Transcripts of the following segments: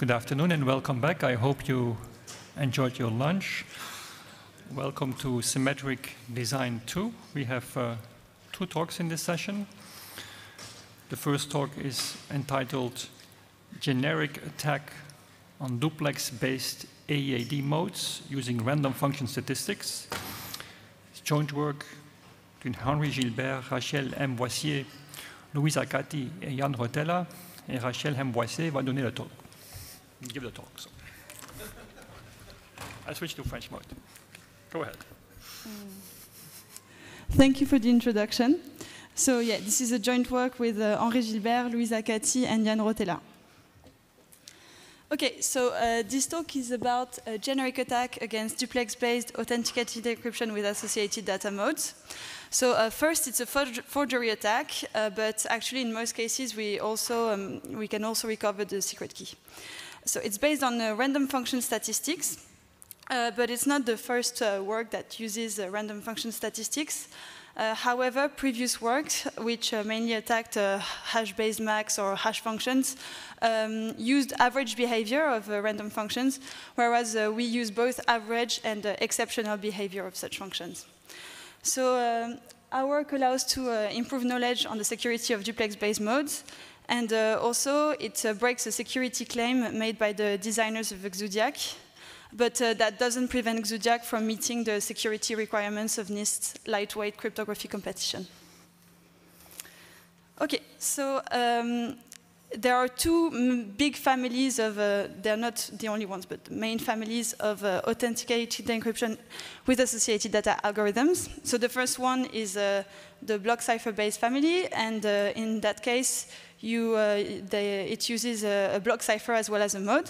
Good afternoon and welcome back. I hope you enjoyed your lunch. Welcome to Symmetric Design 2. We have two talks in this session. The first talk is entitled Generic Attack on Duplex-based AEAD Modes using Random Function Statistics. It's joint work between Henri Gilbert, Rachel M. Boissier, Louise Acati et Yann Rotella. Et Rachel M. Boissier va donner le talk. Give the talk. So. I switch to French mode. Go ahead. Thank you for the introduction. So yeah, this is a joint work with Henri Gilbert, Louise Acati, and Yann Rotella. Okay, so this talk is about a generic attack against duplex-based authenticated encryption with associated data modes. So first, it's a forgery attack, but actually in most cases we can also recover the secret key. So it's based on random function statistics, but it's not the first work that uses random function statistics. However, previous works, which mainly attacked hash-based max or hash functions, used average behavior of random functions, whereas we use both average and exceptional behavior of such functions. So our work allows to improve knowledge on the security of duplex-based modes, and also it breaks a security claim made by the designers of Zodiac, but that doesn't prevent Zodiac from meeting the security requirements of NIST's lightweight cryptography competition. Okay, so there are two big families of, they're not the only ones, but the main families of authenticated encryption with associated data algorithms. So the first one is the block cipher-based family, and in that case, it uses a block cipher as well as a mode.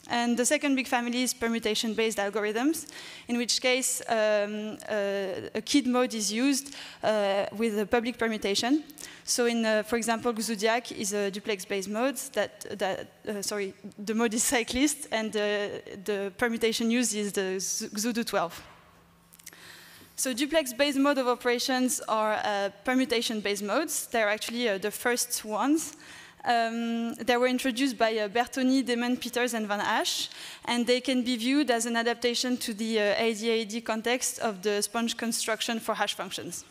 And the second big family is permutation-based algorithms, in which case a keyed mode is used with a public permutation. So for example, Zodiac is a duplex-based mode the mode is cyclist, and the permutation used is the Xudo 12. So duplex-based mode of operations are permutation-based modes. They're actually the first ones. They were introduced by Bertoni, Demon, Peters, and Van Asch, and they can be viewed as an adaptation to the ADAD context of the sponge construction for hash functions.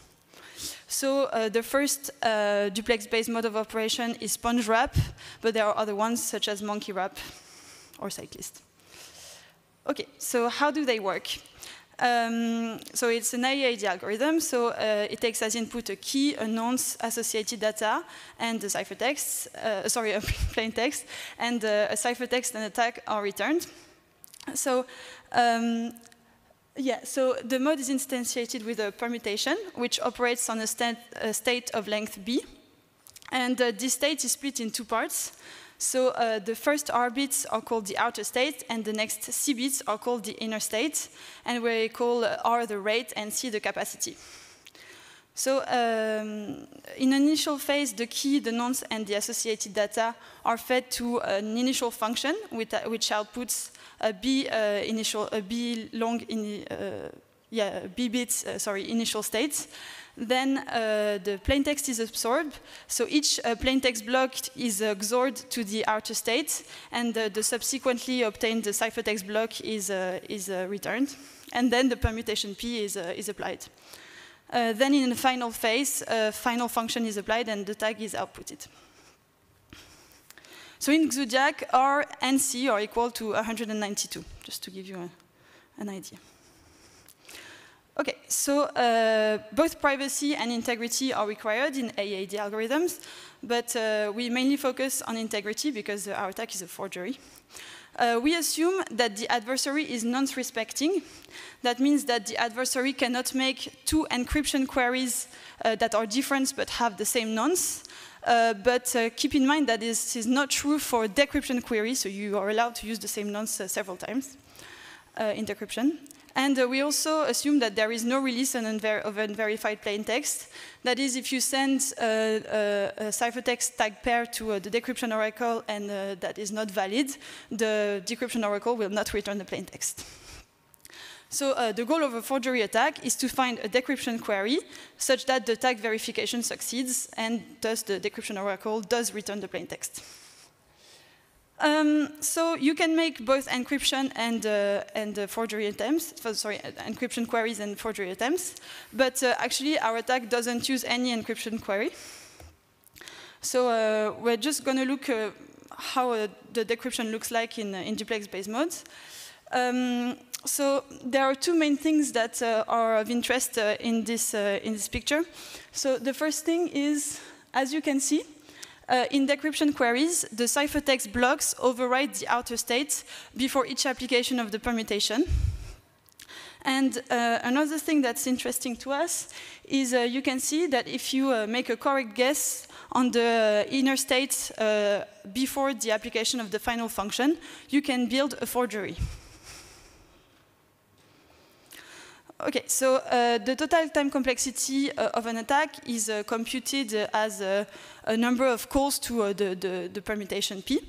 So the first duplex-based mode of operation is sponge wrap, but there are other ones such as monkey wrap or cyclist. Okay, so how do they work? So it's an AEAD algorithm, so it takes as input a key, a nonce, associated data, and a ciphertext, a plain text, and a ciphertext and a tag are returned. So so the mode is instantiated with a permutation, which operates on a state of length B, and this state is split in two parts. So the first R bits are called the outer state, and the next C bits are called the inner state, and we call R the rate and C the capacity. So in an initial phase, the key, the nonce, and the associated data are fed to an initial function which outputs a B bits initial states. Then the plaintext is absorbed, so each plaintext block is XORed to the outer state, and the subsequently obtained ciphertext block is returned, and then the permutation P is applied. Then in the final phase, a final function is applied and the tag is outputted. So in Zodiac, R and C are equal to 192, just to give you an idea. Okay, so both privacy and integrity are required in AEAD algorithms, but we mainly focus on integrity because our attack is a forgery. We assume that the adversary is nonce-respecting. That means that the adversary cannot make two encryption queries that are different but have the same nonce. But keep in mind that this is not true for decryption queries, so you are allowed to use the same nonce several times in decryption. And we also assume that there is no release of unverified plaintext. That is, if you send a ciphertext tag pair to the decryption oracle and that is not valid, the decryption oracle will not return the plaintext. So the goal of a forgery attack is to find a decryption query such that the tag verification succeeds, and thus the decryption oracle does return the plaintext. So you can make both encryption and forgery attempts, encryption queries and forgery attempts, but actually our attack doesn't use any encryption query. So we're just going to look how the decryption looks like in duplex-based modes. So there are two main things that are of interest in this picture. So the first thing is, as you can see, in decryption queries, the ciphertext blocks override the outer state before each application of the permutation. And another thing that's interesting to us is you can see that if you make a correct guess on the inner state before the application of the final function, you can build a forgery. Okay, so the total time complexity of an attack is computed as a number of calls to the permutation P.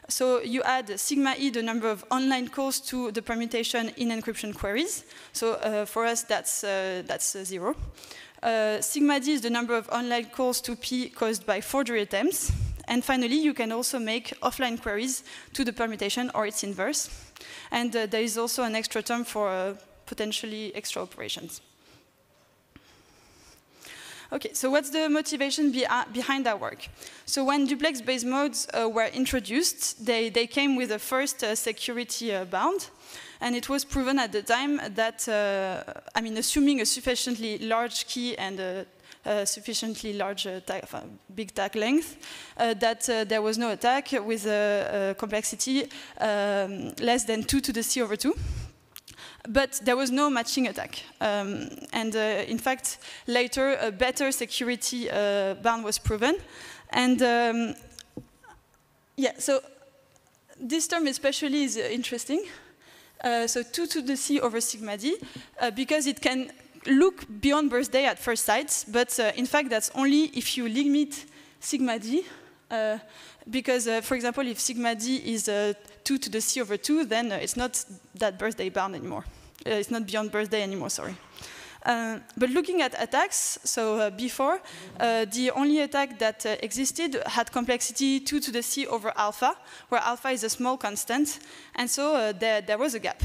So you add sigma E, the number of online calls to the permutation in encryption queries. So for us, that's 0. Sigma D is the number of online calls to P caused by forgery attempts. And finally, you can also make offline queries to the permutation or its inverse. And there is also an extra term for potentially extra operations. Okay, so what's the motivation behind our work? So when duplex-based modes were introduced, they came with a first security bound, and it was proven at the time that, assuming a sufficiently large key and a sufficiently large big tag length, that there was no attack with a complexity less than 2 to the C over 2. But there was no matching attack. In fact, later, a better security bound was proven. And so this term especially is interesting. So 2 to the C over sigma D, because it can look beyond birthday at first sight, but in fact, that's only if you limit sigma D. Because, for example, if sigma D is 2 to the C over 2, then it's not that birthday bound anymore. It's not beyond birthday anymore, sorry. But looking at attacks, so before, the only attack that existed had complexity 2 to the C over alpha, where alpha is a small constant, and so there was a gap.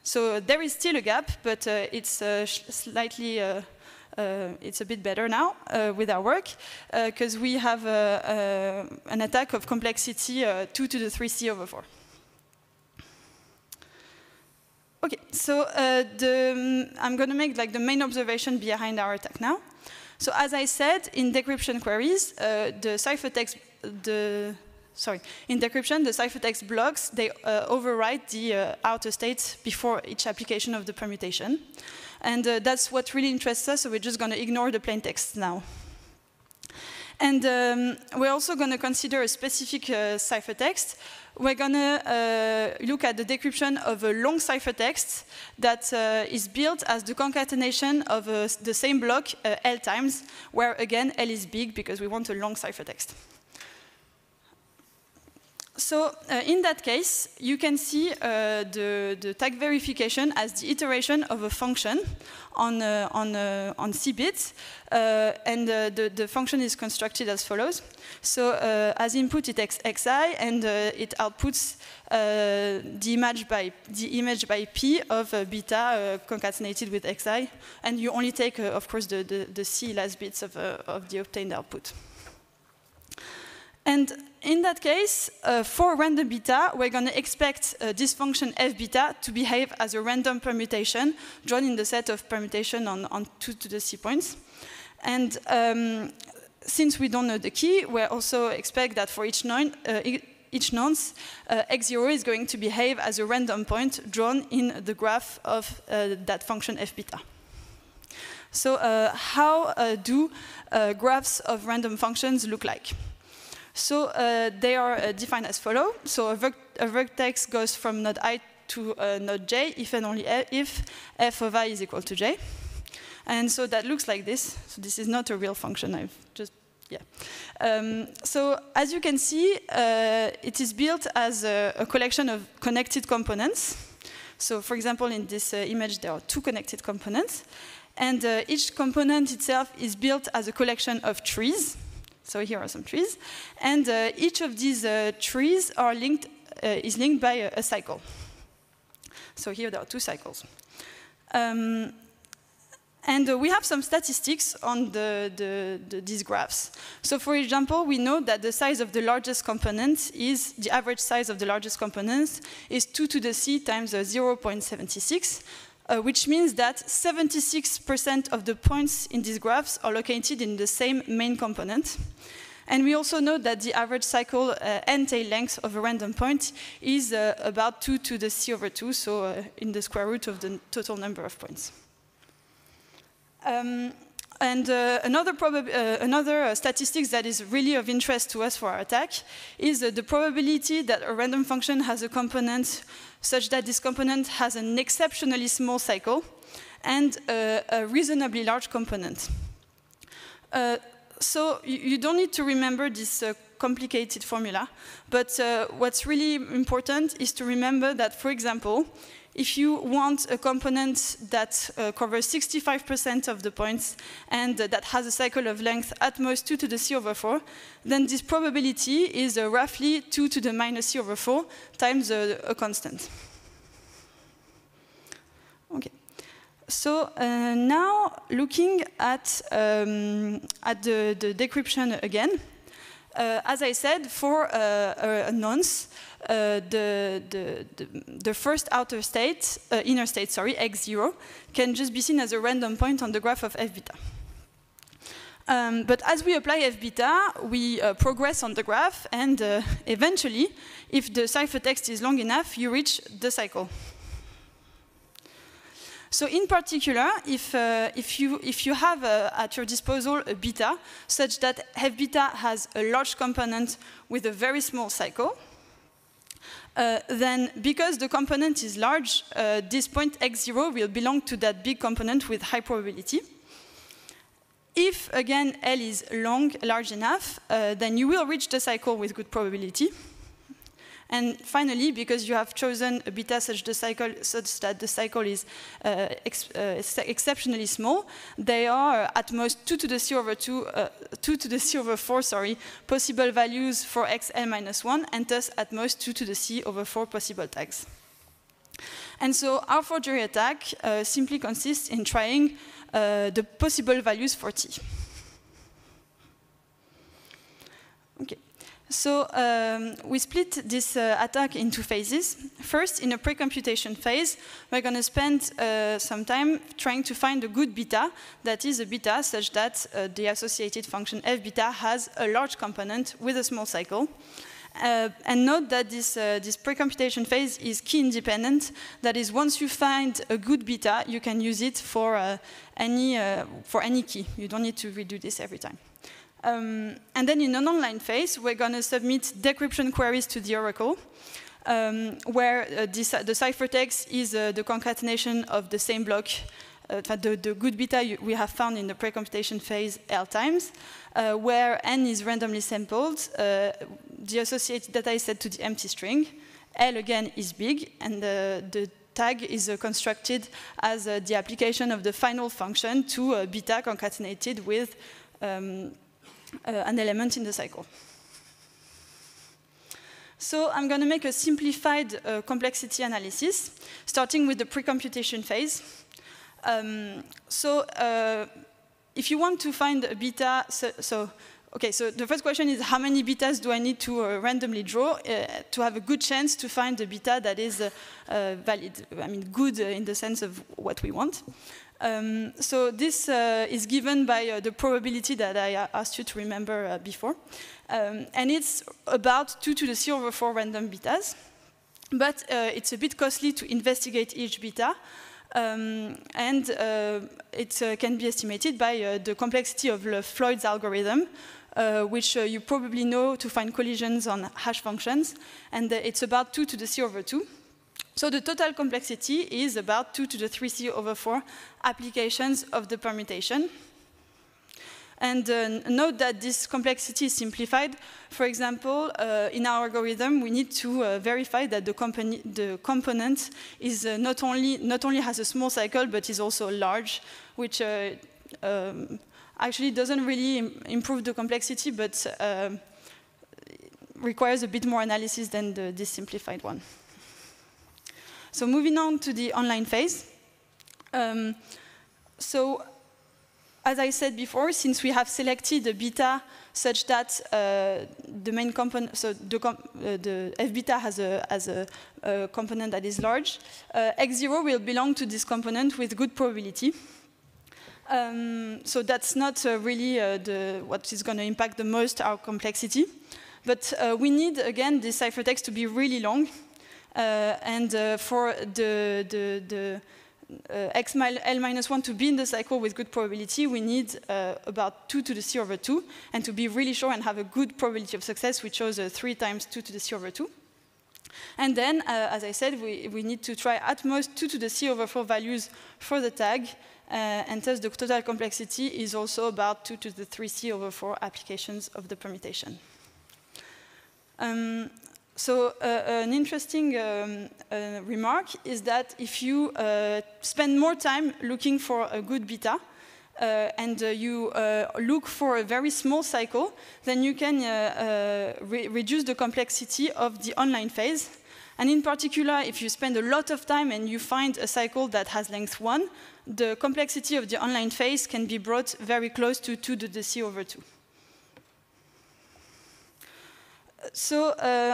So there is still a gap, but it's slightly... it's a bit better now with our work, because we have an attack of complexity 2 to the 3C over 4. Okay, so I'm going to make the main observation behind our attack now. So as I said, in decryption queries, in decryption, the ciphertext blocks, they override the outer state before each application of the permutation. And that's what really interests us, so we're just going to ignore the plain text now. And we're also going to consider a specific ciphertext. We're going to look at the decryption of a long ciphertext that is built as the concatenation of the same block L times, where again L is big because we want a long ciphertext. So in that case, you can see the tag verification as the iteration of a function on C bits, and the function is constructed as follows. So as input, it takes xi, and it outputs the image by p of beta concatenated with xi, and you only take, of course, the C last bits of the obtained output. And in that case, for random beta, we're going to expect this function f beta to behave as a random permutation drawn in the set of permutation on 2 to the C points. And since we don't know the key, we also expect that for each nonce, x0 is going to behave as a random point drawn in the graph of that function f beta. So how do graphs of random functions look like? So they are defined as follow. So a vertex goes from node I to node j if and only if f of I is equal to j. And so that looks like this. So this is not a real function. I've just, so as you can see, it is built as a collection of connected components. So for example, in this image, there are 2 connected components. And each component itself is built as a collection of trees. So here are some trees. And each of these trees are linked, is linked by a cycle. So here there are 2 cycles. And we have some statistics on these graphs. So for example, we know that the size of the largest component is, the average size of the largest component is 2 to the c times 0.76, which means that 76% of the points in these graphs are located in the same main component. And we also know that the average cycle n-tail length of a random point is about 2 to the c over 2, so in the square root of the total number of points. Another statistics that is really of interest to us for our attack is the probability that a random function has a component such that this component has an exceptionally small cycle and a reasonably large component. So you don't need to remember this complicated formula, but what's really important is to remember that, for example, if you want a component that covers 65% of the points and that has a cycle of length at most 2 to the c over 4, then this probability is roughly 2 to the minus c over 4 times a constant. Okay. So now looking at the decryption again, as I said, for a nonce, the first inner state, x0, can just be seen as a random point on the graph of f beta. But as we apply f beta, we progress on the graph, and eventually, if the ciphertext is long enough, you reach the cycle. So in particular, if you have at your disposal a beta such that f beta has a large component with a very small cycle, then because the component is large, this point x0 will belong to that big component with high probability. If, again, L is large enough, then you will reach the cycle with good probability. And finally, because you have chosen a beta such that the cycle is exceptionally small, they are at most 2 to the c over 4, possible values for xl minus 1, and thus at most 2 to the c over 4 possible tags. And so our forgery attack simply consists in trying the possible values for t. Okay. So we split this attack into phases. First, in a precomputation phase, we're going to spend some time trying to find a good beta, that is a beta such that the associated function f beta has a large component with a small cycle. And note that this precomputation phase is key independent. That is, once you find a good beta, you can use it for any key. You don't need to redo this every time. And then in an online phase, we're going to submit decryption queries to the Oracle, where the ciphertext is the concatenation of the same block, the good beta we have found in the precomputation phase L times, where n is randomly sampled, the associated data is set to the empty string, L again is big, and the tag is constructed as the application of the final function to beta concatenated with an element in the cycle. So I'm going to make a simplified complexity analysis, starting with the precomputation phase. If you want to find a beta, so the first question is, how many betas do I need to randomly draw to have a good chance to find a beta that is valid? I mean, good in the sense of what we want. So this is given by the probability that I asked you to remember before. And it's about 2 to the c over 4 random betas. But it's a bit costly to investigate each beta. And it can be estimated by the complexity of Floyd's algorithm, which you probably know to find collisions on hash functions. And it's about 2 to the c over 2. So the total complexity is about 2 to the 3c over 4 applications of the permutation. And note that this complexity is simplified. For example, in our algorithm, we need to verify that the component is not only has a small cycle, but is also large, which actually doesn't really improve the complexity, but requires a bit more analysis than this simplified one. So moving on to the online phase. So as I said before, since we have selected the beta such that the main component, so the f beta has a component that is large, x0 will belong to this component with good probability. So that's not really what is going to impact the most our complexity. But we need, again, this ciphertext to be really long. And for the xl-1 to be in the cycle with good probability, we need about 2 to the c over 2. And to be really sure and have a good probability of success, we chose 3 times 2 to the c over 2. And then, as I said, we need to try at most 2 to the c over 4 values for the tag. And thus, the total complexity is also about 2 to the 3c over 4 applications of the permutation. So an interesting remark is that if you spend more time looking for a good beta, and you look for a very small cycle, then you can reduce the complexity of the online phase. And in particular, if you spend a lot of time and you find a cycle that has length 1, the complexity of the online phase can be brought very close to 2 to the c over 2. So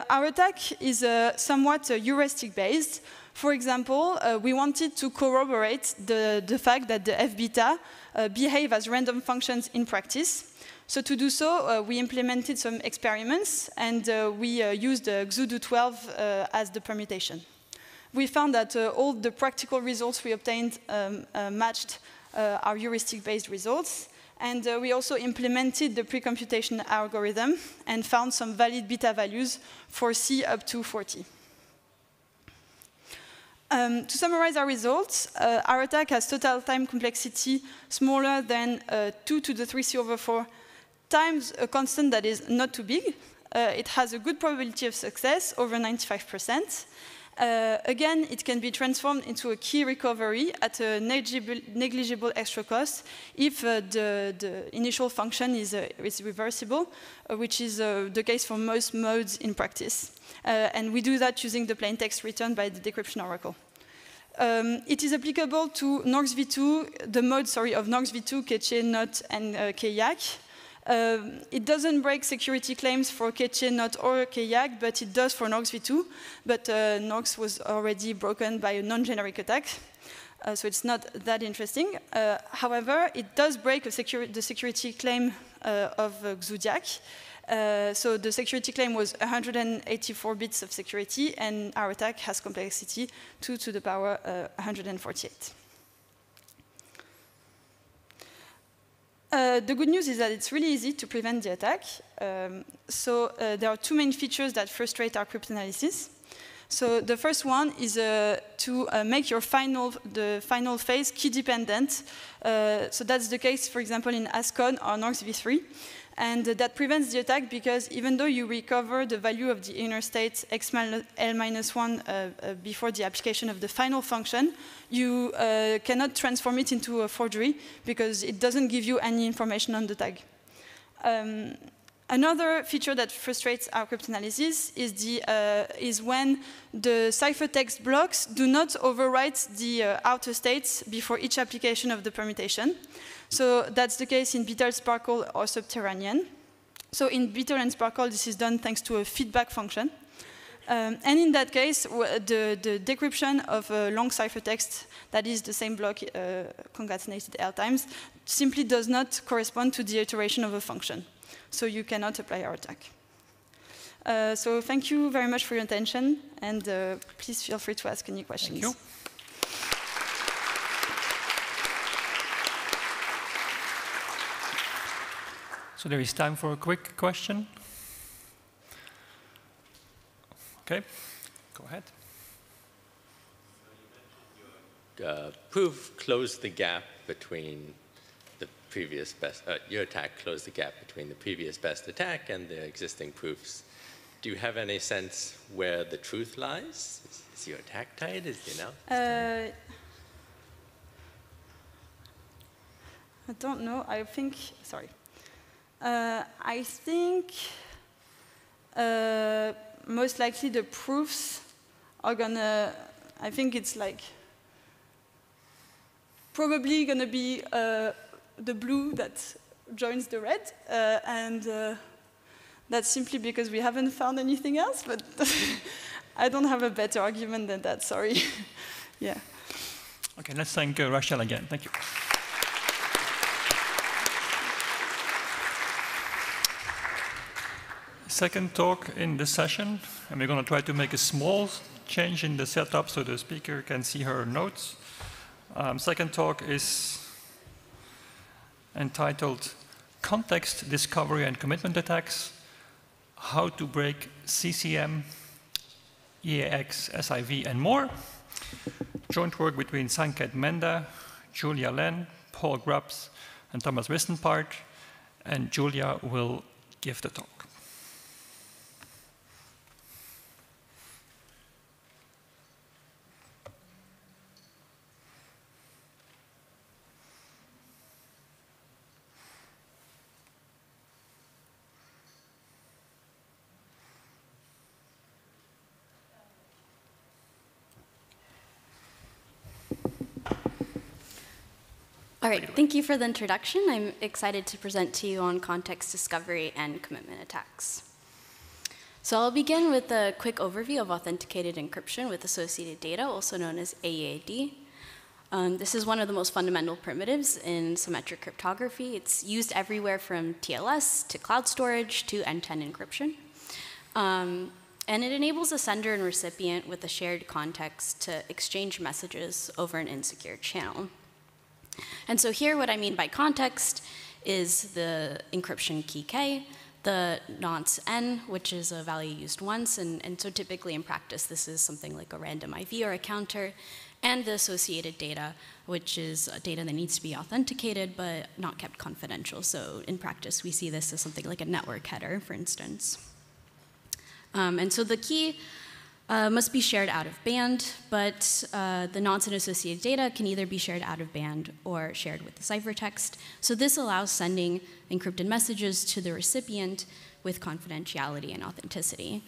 our attack is somewhat heuristic-based. For example, we wanted to corroborate the fact that the f beta behave as random functions in practice. So to do so, we implemented some experiments, and we used XUDU12 as the permutation. We found that all the practical results we obtained matched our heuristic-based results. And we also implemented the precomputation algorithm and found some valid beta values for C up to 40. To summarize our results, our attack has total time complexity smaller than 2 to the 3c over 4 times a constant that is not too big. It has a good probability of success, over 95%. Again, it can be transformed into a key recovery at a negligible extra cost if the initial function is reversible, which is the case for most modes in practice. And we do that using the plain text returned by the decryption oracle. It is applicable to Norx v2, the mode, of Norx v2, Keche, NOT, and KYAC. It doesn't break security claims for Keche, NOT, or KYAC, but it does for Norx v2. But Norx was already broken by a non-generic attack, so it's not that interesting. However, it does break the security claim of Xudiac. So the security claim was 184 bits of security, and our attack has complexity 2 to the power 148. The good news is that it's really easy to prevent the attack. There are 2 main features that frustrate our cryptanalysis. So the first one is to make the final phase key dependent. So that's the case, for example, in ASCON or Norx v3. And that prevents the attack because even though you recover the value of the inner state xl-1 before the application of the final function, you cannot transform it into a forgery because it doesn't give you any information on the tag. Another feature that frustrates our cryptanalysis is when the ciphertext blocks do not overwrite the outer states before each application of the permutation. So that's the case in Beetle, Sparkle, or Subterranean. So in Beetle and Sparkle, this is done thanks to a feedback function. And in that case, the decryption of a long ciphertext that is the same block concatenated L times simply does not correspond to the iteration of a function. So you cannot apply our attack. So thank you very much for your attention, and please feel free to ask any questions. Thank you. So there is time for a quick question. Okay, go ahead. Proof closed the gap between the previous best, your attack closed the gap between the previous best attack and the existing proofs. Do you have any sense where the truth lies? Is your attack tight? Is, you know? I don't know. I think, sorry. I think most likely the proofs are gonna, I think it's like probably gonna be the blue that joins the red, and that's simply because we haven't found anything else, but I don't have a better argument than that, sorry. Yeah. Okay, let's thank Rachel again. Thank you. Second talk in the session, and we're going to try to make a small change in the setup so the speaker can see her notes. Second talk is entitled Context Discovery and Commitment Attacks, How to Break CCM, EAX, SIV, and more. Joint work between Sanket Menda, Julia Len, Paul Grubbs, and Thomas Wistenpart, and Julia will give the talk. All right, thank you for the introduction. I'm excited to present to you on context discovery and commitment attacks. So I'll begin with a quick overview of authenticated encryption with associated data, also known as AED. This is one of the most fundamental primitives in symmetric cryptography. It's used everywhere from TLS to cloud storage to end-to-end encryption. And it enables a sender and recipient with a shared context to exchange messages over an insecure channel. And so here what I mean by context is the encryption key K, the nonce N, which is a value used once, and so typically in practice this is something like a random IV or a counter, and the associated data, which is data that needs to be authenticated but not kept confidential. So in practice we see this as something like a network header, for instance. And so the key must be shared out of band, but the nonce and associated data can either be shared out of band or shared with the ciphertext. So this allows sending encrypted messages to the recipient with confidentiality and authenticity.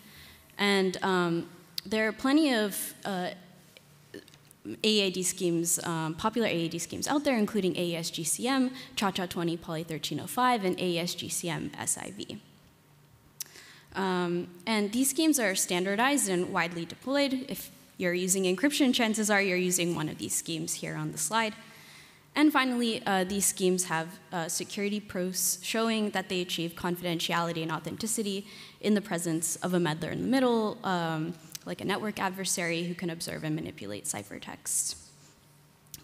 And there are plenty of AED schemes, popular AED schemes out there, including AES-GCM, CHA-CHA-20 Poly 1305, and AES-GCM SIV. And these schemes are standardized and widely deployed. If you're using encryption, chances are you're using one of these schemes here on the slide. And finally, these schemes have security proofs showing that they achieve confidentiality and authenticity in the presence of a meddler in the middle, like a network adversary who can observe and manipulate ciphertext.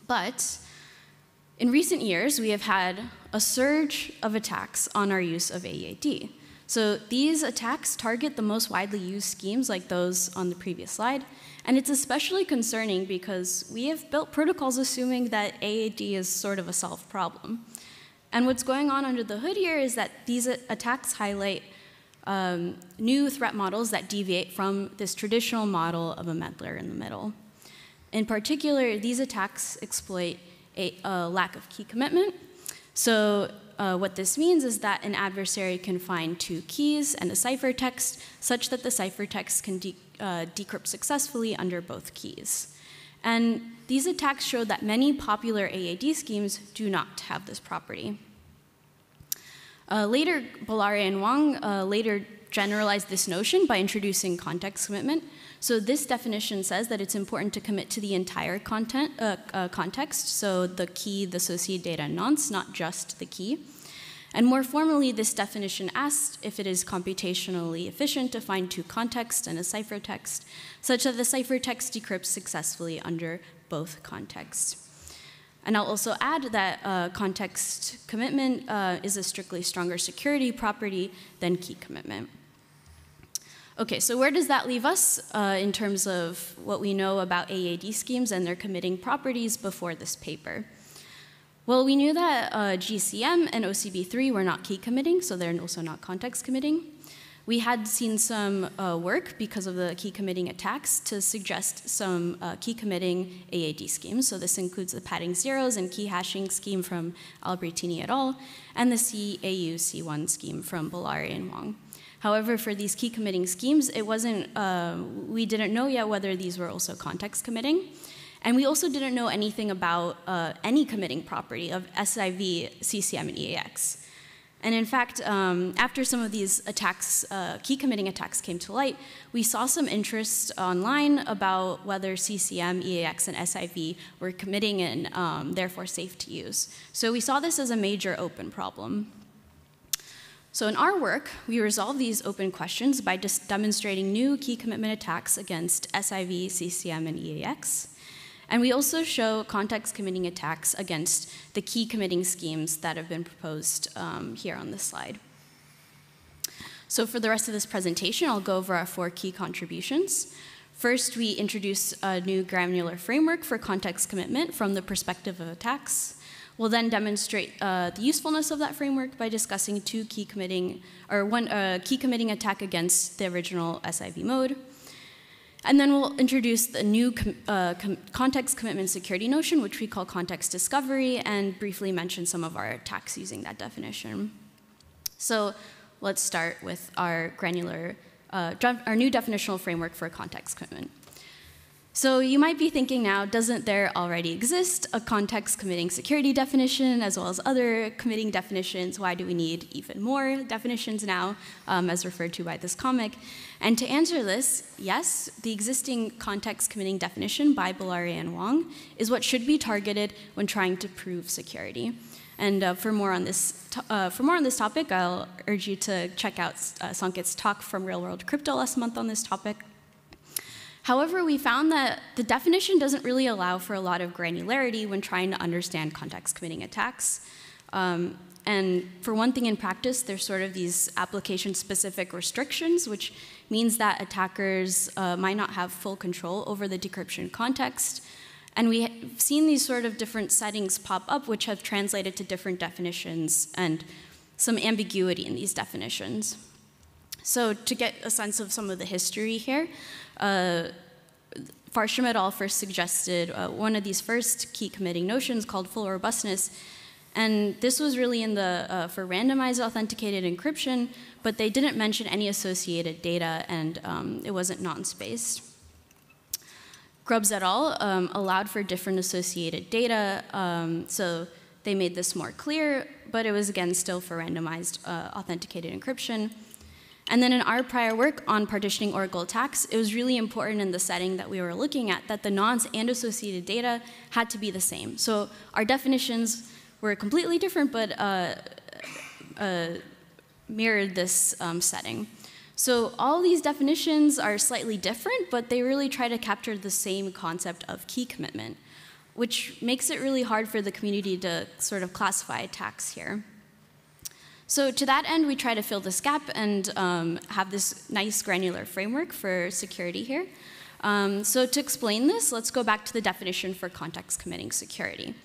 But in recent years, we have had a surge of attacks on our use of AED. So these attacks target the most widely used schemes like those on the previous slide. And it's especially concerning because we have built protocols assuming that AED is sort of a solved problem. And what's going on under the hood here is that these attacks highlight new threat models that deviate from this traditional model of a meddler in the middle. In particular, these attacks exploit a lack of key commitment. So what this means is that an adversary can find two keys and a ciphertext such that the ciphertext can decrypt successfully under both keys. And these attacks show that many popular AED schemes do not have this property. Later, Bellare and Wang later generalized this notion by introducing context commitment. So this definition says that it's important to commit to the entire context, so the key, the associated data, and nonce, not just the key. And more formally, this definition asks if it is computationally efficient to find two contexts and a ciphertext, such that the ciphertext decrypts successfully under both contexts. And I'll also add that context commitment is a strictly stronger security property than key commitment. Okay, so where does that leave us in terms of what we know about AED schemes and their committing properties before this paper? Well, we knew that GCM and OCB3 were not key committing, so they're also not context committing. We had seen some work because of the key committing attacks to suggest some key committing AAD schemes. So this includes the padding zeros and key hashing scheme from Albertini et al., and the CAU-C1 scheme from Bollari and Wang. However, for these key committing schemes, it wasn't, we didn't know yet whether these were also context committing. And we also didn't know anything about any committing property of SIV, CCM, and EAX. And in fact, after some of these attacks, key committing attacks came to light, we saw some interest online about whether CCM, EAX, and SIV were committing and therefore safe to use. So we saw this as a major open problem. So in our work, we resolve these open questions by just demonstrating new key commitment attacks against SIV, CCM, and EAX. And we also show context committing attacks against the key committing schemes that have been proposed here on this slide. So for the rest of this presentation, I'll go over our 4 key contributions. First, we introduce a new granular framework for context commitment from the perspective of attacks. We'll then demonstrate the usefulness of that framework by discussing 2 key committing, or one key committing attack against the original SIV mode. And then we'll introduce the new context commitment security notion, which we call context discovery, and briefly mention some of our attacks using that definition. So let's start with our granular, our new definitional framework for context commitment. So you might be thinking now, doesn't there already exist a context committing security definition as well as other committing definitions? Why do we need even more definitions now, as referred to by this comic? And to answer this, yes, the existing context committing definition by Bollari and Wang is what should be targeted when trying to prove security. And for more on this topic, I'll urge you to check out Sanket's talk from Real World Crypto last month on this topic. However, we found that the definition doesn't really allow for a lot of granularity when trying to understand context committing attacks. And for one thing in practice, there's sort of these application-specific restrictions, which means that attackers might not have full control over the decryption context. And we've seen these sort of different settings pop up, which have translated to different definitions and some ambiguity in these definitions. So to get a sense of some of the history here, Farsham et al. First suggested one of these first key committing notions called full robustness. And this was really in the, for randomized authenticated encryption, but they didn't mention any associated data, and it wasn't non-spaced. Grubbs et al. Allowed for different associated data, so they made this more clear, but it was again still for randomized authenticated encryption. And then in our prior work on partitioning oracle attacks, it was really important in the setting that we were looking at that the nonce and associated data had to be the same. So our definitions were completely different, but mirrored this setting. So all these definitions are slightly different, but they really try to capture the same concept of key commitment, which makes it really hard for the community to sort of classify attacks here. So to that end, we try to fill this gap and have this nice granular framework for security here. So to explain this, let's go back to the definition for context committing security.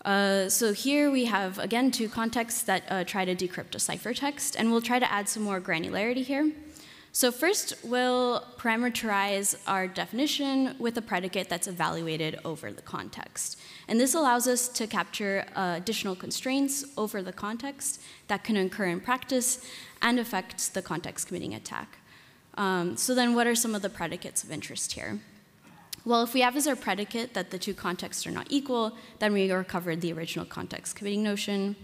So here we have, again, 2 contexts that try to decrypt a ciphertext, and we'll try to add some more granularity here. So first, we'll parameterize our definition with a predicate that's evaluated over the context. And this allows us to capture additional constraints over the context that can occur in practice and affect the context committing attack. So then what are some of the predicates of interest here? Well, if we have as our predicate that the 2 contexts are not equal, then we recovered the original context committing notion.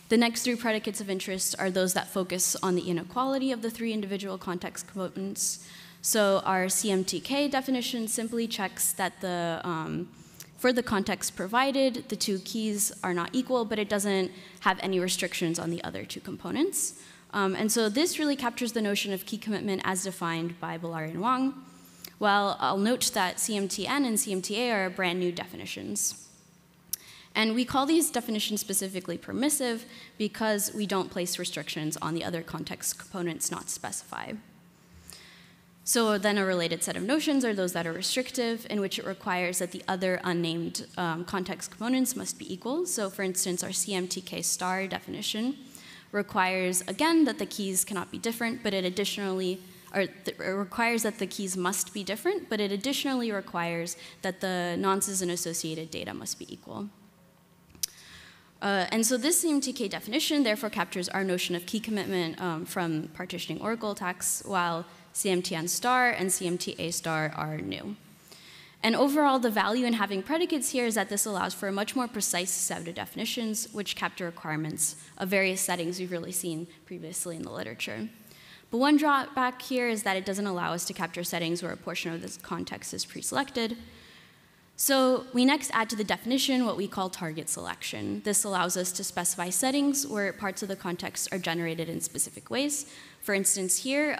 The next 3 predicates of interest are those that focus on the inequality of the 3 individual context components. So our CMTK definition simply checks that for the context provided, the 2 keys are not equal, but it doesn't have any restrictions on the other 2 components. And so this really captures the notion of key commitment as defined by Bollari and Wang. Well, I'll note that CMTN and CMTA are brand new definitions. And we call these definitions specifically permissive because we don't place restrictions on the other context components not specified. So then a related set of notions are those that are restrictive, in which it requires that the other unnamed context components must be equal. So for instance, our CMTK star definition requires, again, that the keys cannot be different, but it additionally, requires that the keys must be different, but it additionally requires that the nonces and associated data must be equal. And so this CMTK definition therefore captures our notion of key commitment from partitioning oracle attacks, while CMTN star and CMTA star are new. And overall, the value in having predicates here is that this allows for a much more precise set of definitions which capture requirements of various settings we've really seen previously in the literature. But one drawback here is that it doesn't allow us to capture settings where a portion of this context is pre-selected. So we next add to the definition what we call target selection. This allows us to specify settings where parts of the context are generated in specific ways. For instance, here,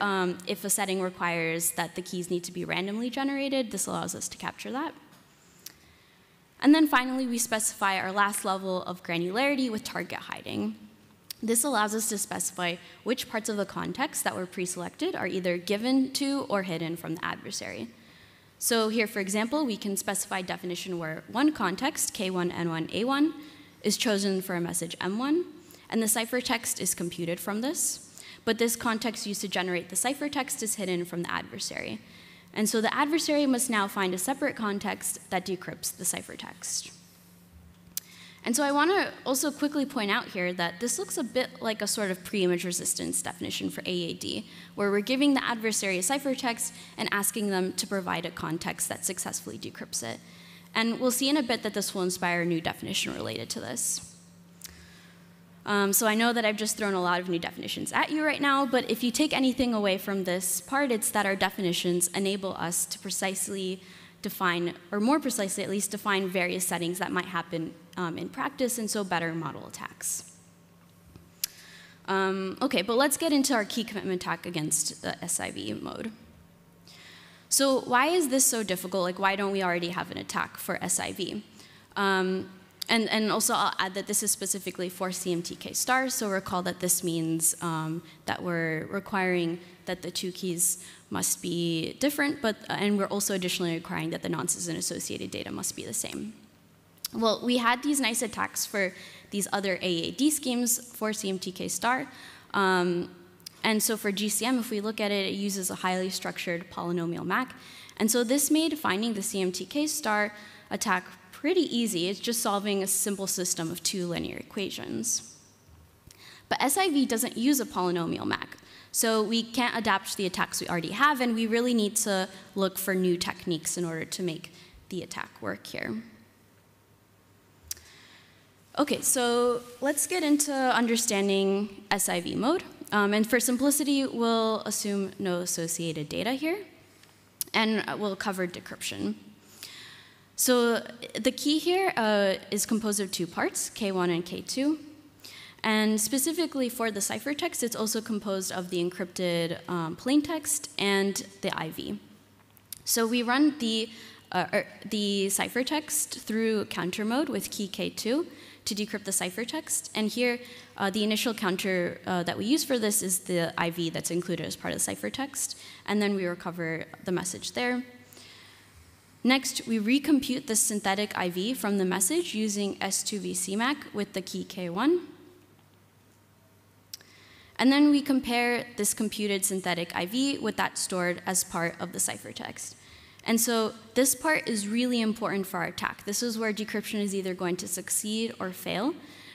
if a setting requires that the keys need to be randomly generated, this allows us to capture that. And then finally, we specify our last level of granularity with target hiding. This allows us to specify which parts of the context that were pre-selected are either given to or hidden from the adversary. So here, for example, we can specify a definition where one context, K1, N1, A1, is chosen for a message M1, and the ciphertext is computed from this. But this context used to generate the ciphertext is hidden from the adversary. And so the adversary must now find a separate context that decrypts the ciphertext. And so I want to also quickly point out here that this looks a bit like a sort of pre-image resistance definition for AAD, where we're giving the adversary a ciphertext and asking them to provide a context that successfully decrypts it. And we'll see in a bit that this will inspire a new definition related to this. So I know that I've just thrown a lot of new definitions at you right now, but if you take anything away from this part, it's that our definitions enable us to precisely define, or more precisely at least, define various settings that might happen in practice, and so better model attacks. Okay, but let's get into our key commitment attack against the SIV mode. So why is this so difficult? Like, why don't we already have an attack for SIV? And also, I'll add that this is specifically for CMTK star, so recall that this means that we're requiring that the two keys must be different, and we're also additionally requiring that the nonces and associated data must be the same. Well, we had these nice attacks for these other AAD schemes for CMTK star. And so for GCM, if we look at it, it uses a highly structured polynomial MAC. And so this made finding the CMTK star attack pretty easy. It's just solving a simple system of two linear equations. But SIV doesn't use a polynomial MAC. So we can't adapt the attacks we already have, and we really need to look for new techniques in order to make the attack work here. Okay, so let's get into understanding SIV mode. And for simplicity, we'll assume no associated data here, and we'll cover decryption. So the key here is composed of two parts, K1 and K2. And specifically for the ciphertext, it's also composed of the encrypted plaintext and the IV. So we run the ciphertext through counter mode with key K2 to decrypt the ciphertext. And here, the initial counter that we use for this is the IV that's included as part of the ciphertext. And then we recover the message there. Next, we recompute the synthetic IV from the message using S2V CMAC with the key K1. And then we compare this computed synthetic IV with that stored as part of the ciphertext. And so this part is really important for our attack. This is where decryption is either going to succeed or fail,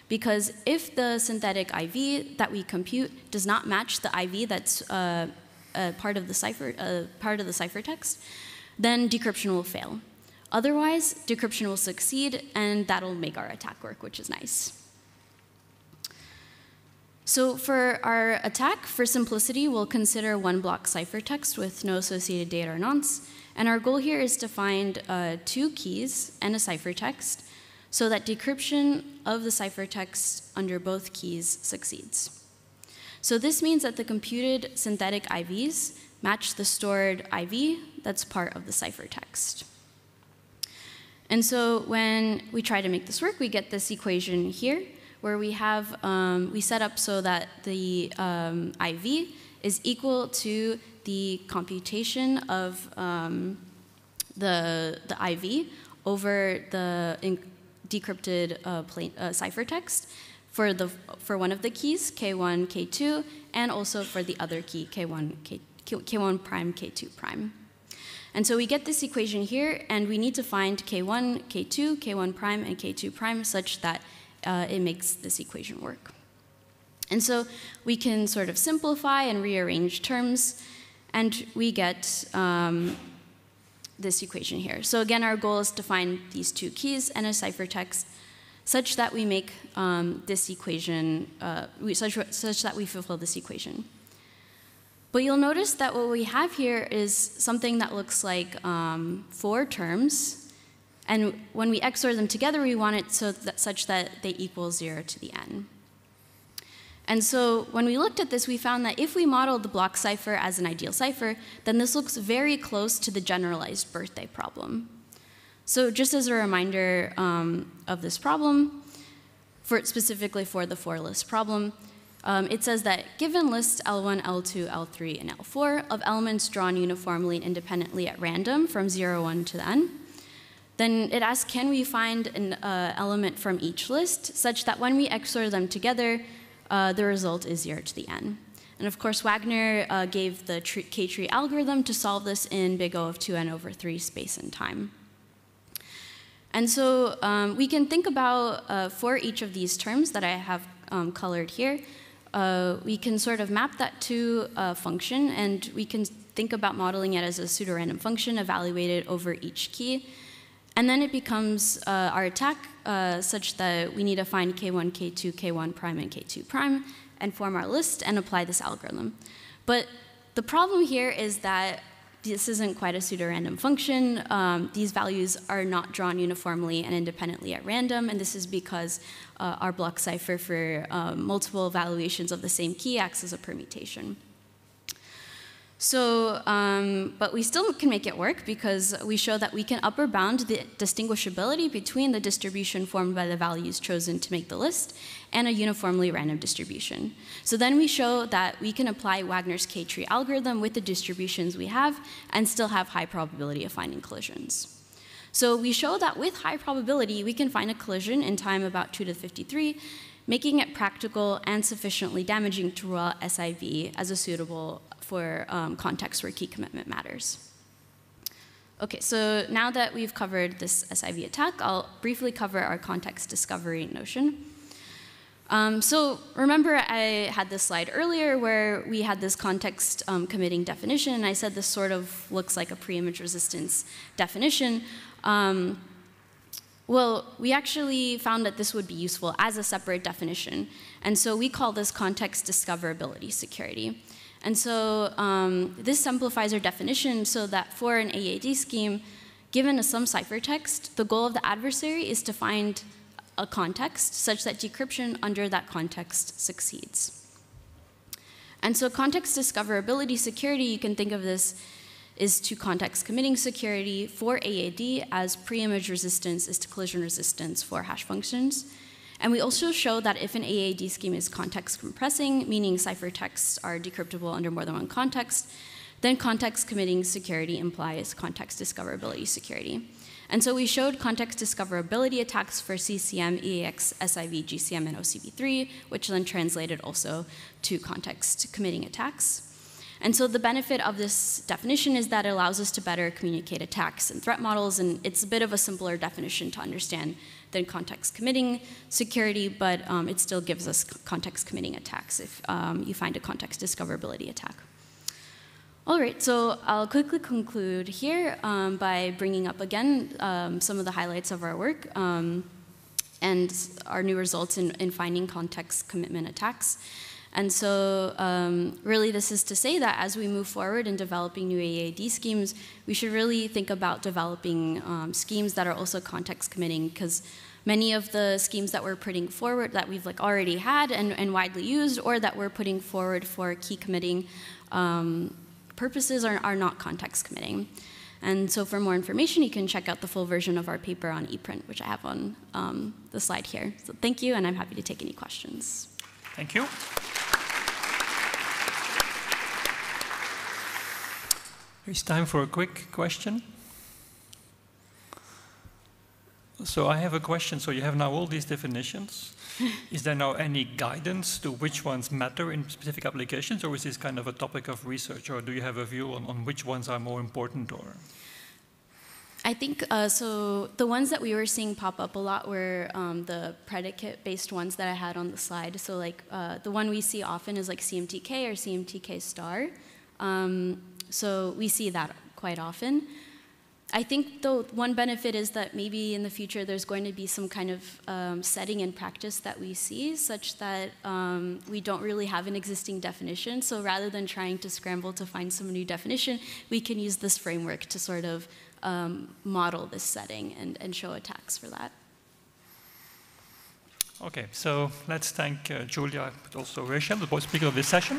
because if the synthetic IV that we compute does not match the IV that's part of the ciphertext, then decryption will fail. Otherwise, decryption will succeed, and that'll make our attack work, which is nice. So for our attack, for simplicity, we'll consider one block ciphertext with no associated data or nonce. And our goal here is to find two keys and a ciphertext so that decryption of the ciphertext under both keys succeeds. So this means that the computed synthetic IVs match the stored IV that's part of the ciphertext. And so when we try to make this work, we get this equation here, where we have, we set up so that the IV is equal to the computation of the IV over the decrypted ciphertext for one of the keys, K1, K2, and also for the other key, K1 prime, K2 prime. And so we get this equation here, and we need to find K1, K2, K1 prime, and K2 prime such that it makes this equation work. And so we can sort of simplify and rearrange terms, and we get this equation here. So again, our goal is to find these two keys and a ciphertext such that we make this equation, such that we fulfill this equation. But you'll notice that what we have here is something that looks like 4 terms. And when we XOR them together, we want it such that they equal 0 to the n. And so when we looked at this, we found that if we modeled the block cipher as an ideal cipher, then this looks very close to the generalized birthday problem. So just as a reminder of this problem, specifically for the 4-list problem, it says that given lists L1, L2, L3, and L4 of elements drawn uniformly and independently at random from 0, 1 to the n, then it asks, can we find an element from each list such that when we XOR them together, the result is 0 to the n. And of course, Wagner gave the K-tree algorithm to solve this in big O of 2n over 3 space and time. And so we can think about, for each of these terms that I have colored here, we can sort of map that to a function, and we can think about modeling it as a pseudorandom function evaluated over each key. And then it becomes our attack such that we need to find K1, K2, K1 prime, and K2 prime, and form our list and apply this algorithm. But the problem here is that this isn't quite a pseudorandom function. These values are not drawn uniformly and independently at random, and this is because our block cipher for multiple evaluations of the same key acts as a permutation. So, but we still can make it work because we show that we can upper bound the distinguishability between the distribution formed by the values chosen to make the list and a uniformly random distribution. So then we show that we can apply Wagner's K-tree algorithm with the distributions we have and still have high probability of finding collisions. So we show that with high probability, we can find a collision in time about 2 to the 53, making it practical and sufficiently damaging to rule out SIV as a suitable for contexts where key commitment matters. Okay, so now that we've covered this SIV attack, I'll briefly cover our context discovery notion. So remember I had this slide earlier where we had this context committing definition, and I said this sort of looks like a pre-image resistance definition. Well, we actually found that this would be useful as a separate definition, and so we call this context discoverability security. And so this simplifies our definition so that for an AAD scheme, given some ciphertext, the goal of the adversary is to find a context such that decryption under that context succeeds. And so context discoverability security, you can think of this is to context committing security for AAD as pre-image resistance is to collision resistance for hash functions. And we also show that if an AAD scheme is context compressing, meaning ciphertexts are decryptable under more than one context, then context committing security implies context discoverability security. And so we showed context discoverability attacks for CCM, EAX, SIV, GCM, and OCB3, which then translated also to context committing attacks. And so the benefit of this definition is that it allows us to better communicate attacks and threat models, and it's a bit of a simpler definition to understand than context committing security, but it still gives us context committing attacks if you find a context discoverability attack. All right, so I'll quickly conclude here by bringing up again some of the highlights of our work and our new results in finding context commitment attacks. And so really this is to say that as we move forward in developing new AAD schemes, we should really think about developing schemes that are also context committing, because many of the schemes that we're putting forward that we've already had and widely used, or that we're putting forward for key committing purposes are not context committing. And so for more information, you can check out the full version of our paper on ePrint, which I have on the slide here. So thank you, and I'm happy to take any questions. Thank you. It's time for a quick question. So I have a question. So you have now all these definitions. Is there now any guidance to which ones matter in specific applications, or is this kind of a topic of research, or do you have a view on which ones are more important? Or I think, so the ones that we were seeing pop up a lot were the predicate-based ones that I had on the slide. So like the one we see often is like CMTK or CMTK star. So we see that quite often. I think the one benefit is that maybe in the future there's going to be some kind of setting in practice that we see such that we don't really have an existing definition. So rather than trying to scramble to find some new definition, we can use this framework to sort of model this setting and show attacks for that. okay, so let's thank Julia, but also Rachel, the both speakers of this session.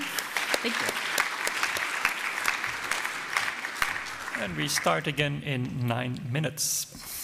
Thank you. And we start again in 9 minutes.